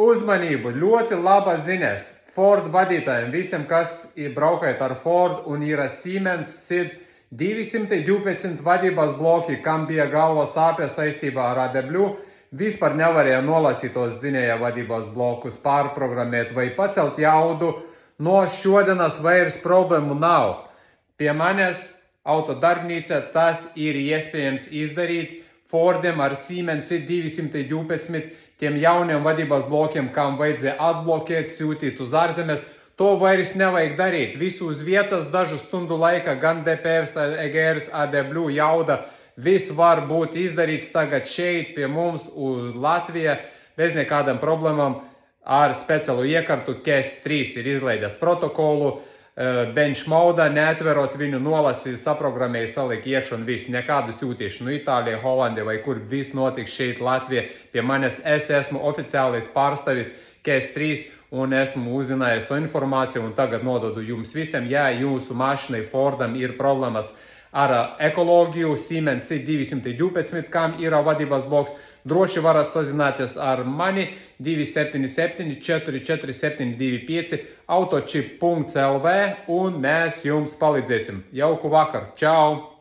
Uzmanību, ļoti labas ziņas Ford vadītājiem, visiem, kas braukājat ar Ford un ir Siemens SID 212 vadības bloki, kam bija galvas sāpes saistībā ar ADBļu, vispār nevarēja nolasīt tos dzinēja vadības blokus, pārprogrammēt vai pacelt jaudu. No šodienas vairs problēmu nav. Pie manis autodarbnīca tas ir iespējams izdarīt Fordiem ar Siemens SID 212 tiem jauniem vadības blokiem, kam vajadzēja atblokēt, sūtīt uz ārzemes. To vairs nevajag darīt. Visu uz vietas, dažu stundu laikā, gan DPFs, EGRs, ADBļu jauda, viss var būt izdarīts tagad šeit pie mums uz Latvijā bez nekādām problēmām ar speciālu iekartu. KES3 ir izlaidis protokolu, bench modā, neatverot viņu, nolasīs, saprogrammēja, salika iekšā un viss, nekādu sūtīšanu Itālijā, Holandē vai kur viss notiks šeit Latvijā. Pie manis es esmu oficiālais pārstāvis KES3 un esmu uzzinājis to informāciju un tagad nododu jums visiem. Ja jūsu mašinai Fordam ir problēmas ar ekoloģiju, Siemens SID 212, kam ir vadības bloks, droši varat sazināties ar mani 277 447 25 autochip.lv un mēs jums palīdzēsim. Jauku vakaru! Čau!